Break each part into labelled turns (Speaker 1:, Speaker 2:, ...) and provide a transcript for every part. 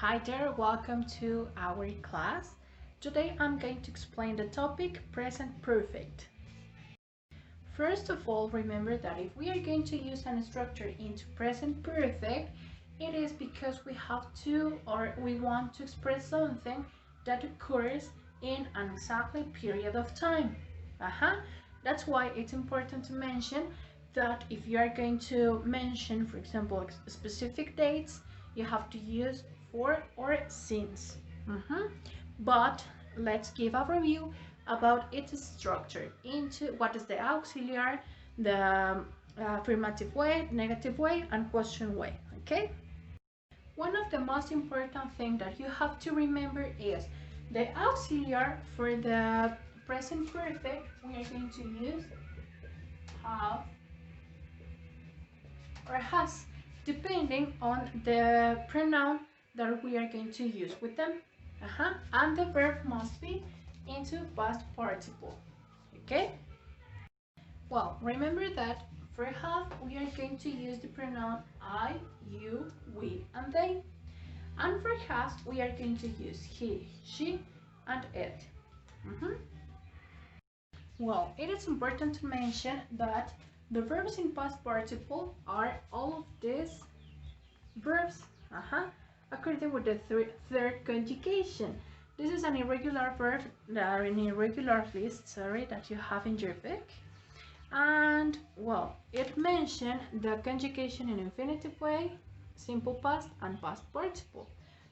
Speaker 1: Hi there, welcome to our class. Today I'm going to explain the topic present perfect. First of all, remember that if we are going to use an structure into present perfect, it is because we have to or we want to express something that occurs in an exactly period of time. That's why it's important to mention that if you are going to mention, for example, specific dates, you have to use for or since. But let's give a review about its structure into what is the auxiliary, the affirmative way, negative way, and question way. Okay? One of the most important things that you have to remember is the auxiliary for the present perfect. We are going to use have or has, depending on the pronoun that we are going to use with them. And the verb must be into past participle. Okay? Well, remember that for have we are going to use the pronoun I, you, we, and they. And for has we are going to use he, she, and it. Well, it is important to mention that the verbs in past participle are all of these verbs according with the third conjugation. This is an irregular verb, an irregular list, that you have in your book. And well, it mentioned the conjugation in infinitive way, simple past, and past participle.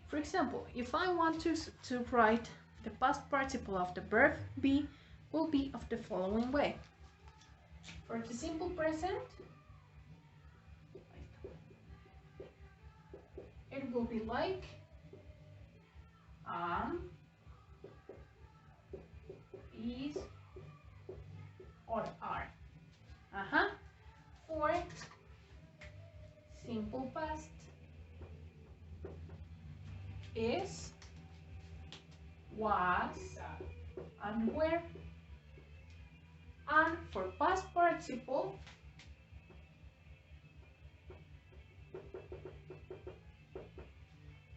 Speaker 1: For example, if I want to write the past participle of the verb be, will be of the following way. For the simple present, it will be like is, or are. For simple past, is, was, and were. And for past participle,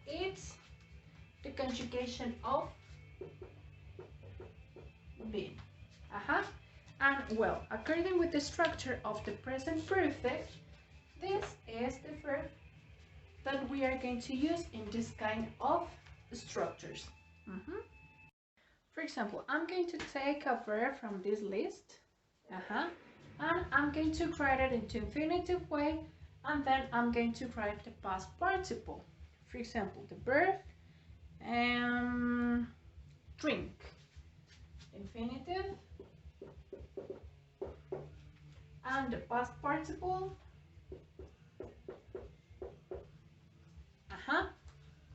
Speaker 1: it's the conjugation of been. And well, according with the structure of the present perfect, this is the verb that we are going to use in this kind of structures. For example, I'm going to take a verb from this list, and I'm going to write it into infinitive way, and then I'm going to write the past participle. For example, the verb drink, infinitive, and the past participle,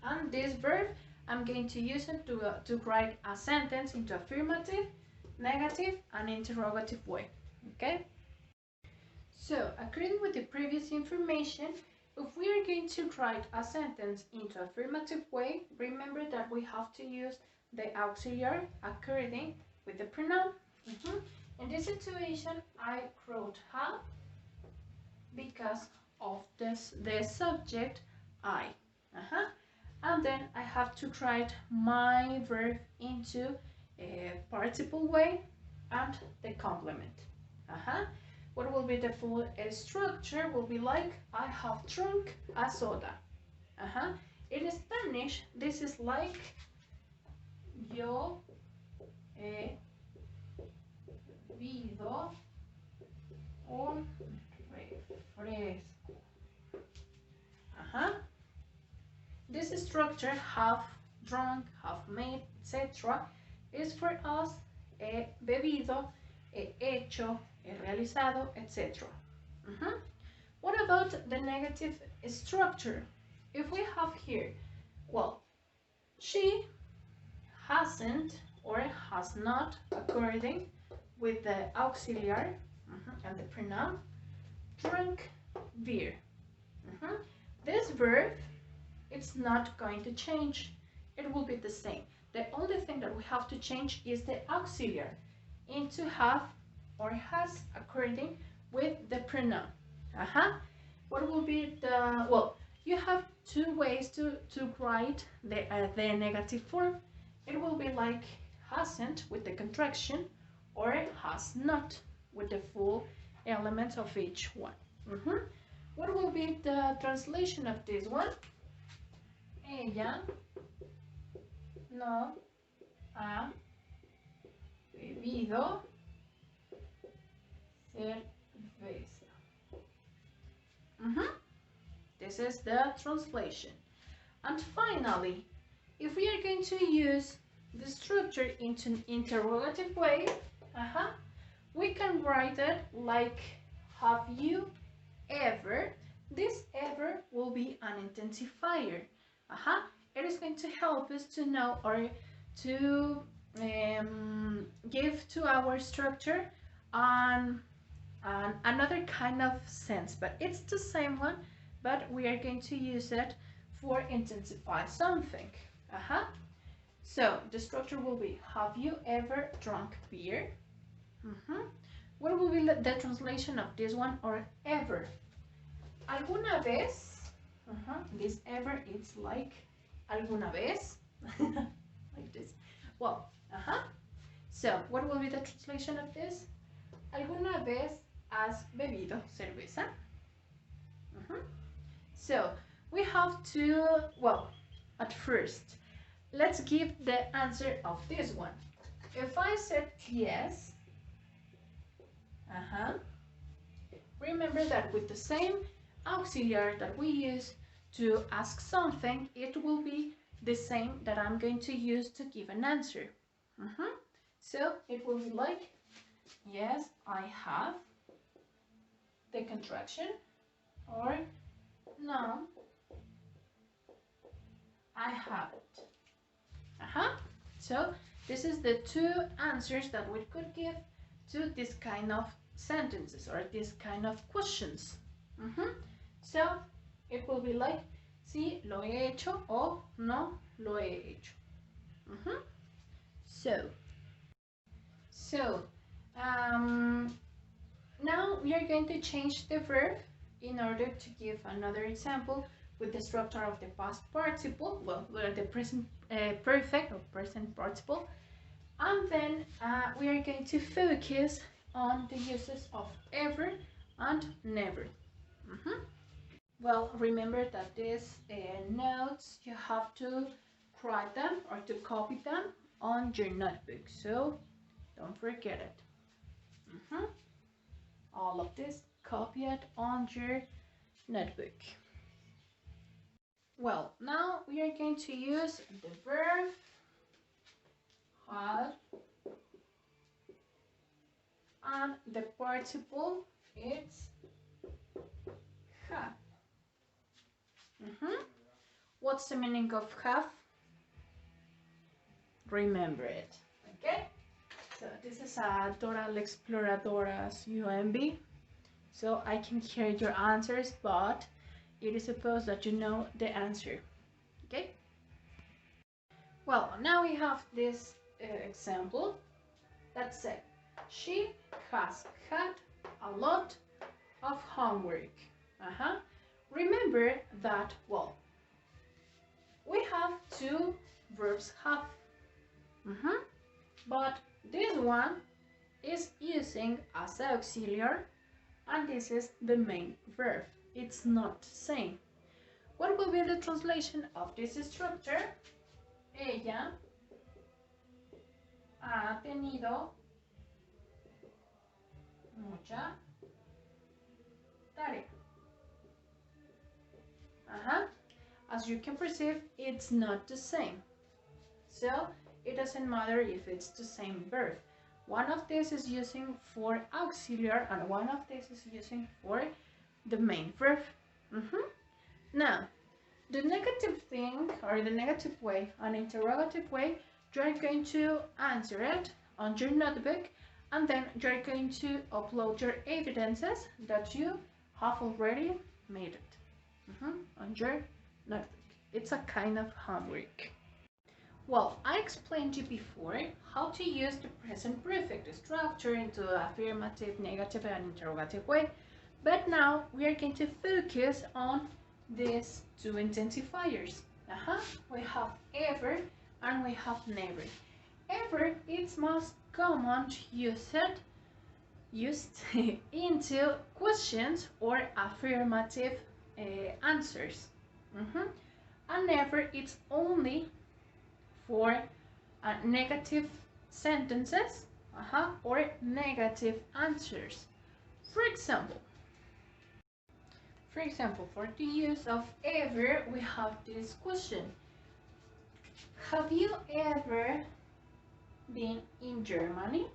Speaker 1: and this verb I'm going to use it to write a sentence into affirmative, negative, and interrogative way. Okay? So, according with the previous information, if we are going to write a sentence into affirmative way, remember that we have to use the auxiliary according with the pronoun. In this situation, I wrote have because of the subject I. And then I have to write my verb into a participle way and the complement. What will be the full structure? Will be like I have drunk a soda. In Spanish, this is like yo he bebido un refresco. This structure, have drunk, have made, etc., is for us he bebido, he hecho, he realizado, etc. What about the negative structure? If we have here, well, she hasn't or has not, according with the auxiliary and the pronoun, drunk beer. This verb, it's not going to change. It will be the same. The only thing that we have to change is the auxiliary into have or has according with the pronoun. What will be the, well, you have two ways to write the negative form. It will be like hasn't with the contraction, or has not with the full elements of each one. What will be the translation of this one? Ella no ha bebido cerveza. This is the translation. And finally, if we are going to use the structure into an interrogative way, we can write it like, have you ever? This ever will be an intensifier. It is going to help us to know, or to give to our structure another kind of sense, but it's the same one, but we are going to use it for intensify something. So the structure will be, have you ever drunk beer? What will be the translation of this one, or ever? ¿Alguna vez? This ever, it's like ¿alguna vez? Like this. Well, so what will be the translation of this? ¿Alguna vez has bebido cerveza? So we have to, well, at first, let's give the answer of this one. If I said yes, remember that with the same auxiliary that we use to ask something, it will be the same that I'm going to use to give an answer. So it will be like, yes, I have, the contraction, or no, I haven't. So this is the two answers that we could give to this kind of sentences, or this kind of questions. So it will be like, sí lo he hecho, o no lo he hecho. So now we are going to change the verb in order to give another example with the structure of the past participle, well, the present perfect or present participle, and then we are going to focus on the uses of ever and never. Well, remember that these notes, you have to write them or to copy them on your notebook, so don't forget it. All of this, copy it on your notebook. Well, now we are going to use the verb had, and the participle, it's have. What's the meaning of have? Remember it, okay? So this is a Dora la Exploradora's UMB, so I can hear your answers, but it is supposed that you know the answer, okay? Well, now we have this example that said, she has had a lot of homework. Remember that, well, we have two verbs have, but this one is using as auxiliary, and this is the main verb. It's not the same. What will be the translation of this structure? Ella ha tenido mucha tarea. As you can perceive, it's not the same. So it doesn't matter if it's the same verb. One of this is using for auxiliary, and one of this is using for the main verb. Now, the negative thing, or the negative way, an interrogative way, you're going to answer it on your notebook, and then you're going to upload your evidences that you have already made it on your notebook. It's a kind of homework. Well, I explained you before how to use the present perfect structure into affirmative, negative, and interrogative way, but now we are going to focus on these two intensifiers. We have ever and we have never. Ever, it's most common to use it used into questions or affirmative answers. And never, it's only for negative sentences or negative answers. For example, for the use of ever, we have this question. Have you ever been in Germany?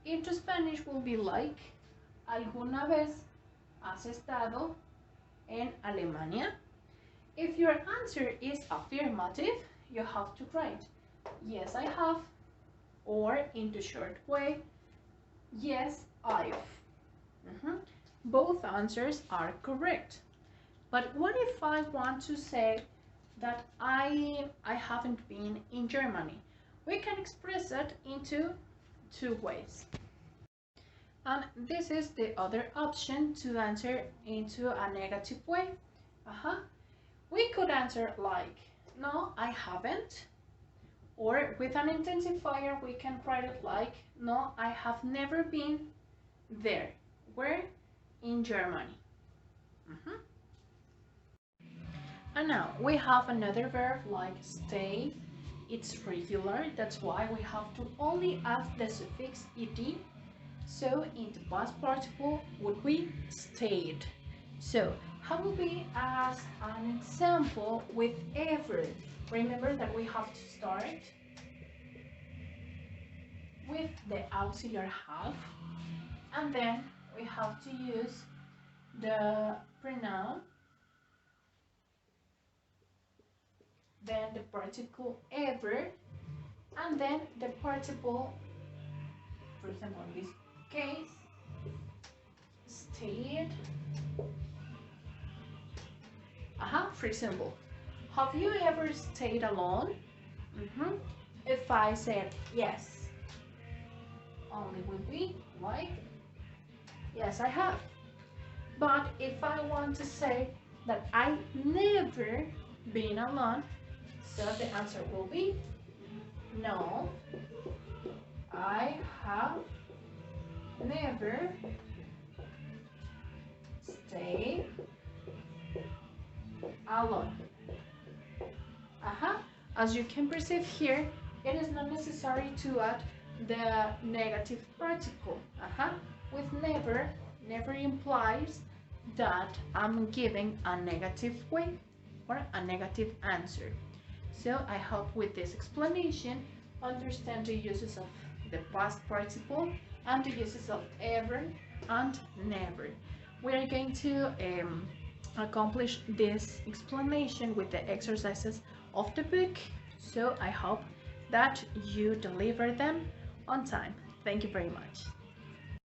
Speaker 1: Into Spanish will be like, ¿alguna vez has estado en Alemania? If your answer is affirmative, you have to write, yes, I have, or in the short way, yes, I've. Both answers are correct. But what if I want to say that I haven't been in Germany? We can express it into two ways. And this is the other option to answer into a negative way. We could answer like, no, I haven't. Or with an intensifier, we can write it like, no, I have never been there. Where? In Germany. And now we have another verb like stay. It's regular, that's why we have to only add the suffix ed. So in the past participle would be stayed. So how will we as an example with ever? Remember that we have to start with the auxiliary have, and then we have to use the pronoun, then the particle ever, and then the participle, for example in this case, stayed. For example, have you ever stayed alone? If I said yes, only would be like, yes, I have. But if I want to say that I never been alone, so the answer will be no, I have never stayed alone. As you can perceive here, it is not necessary to add the negative particle. With never, never implies that I'm giving a negative way or a negative answer. So I hope with this explanation understand the uses of the past participle and the uses of ever and never. We are going to accomplish this explanation with the exercises of the book, so I hope that you deliver them on time. Thank you very much.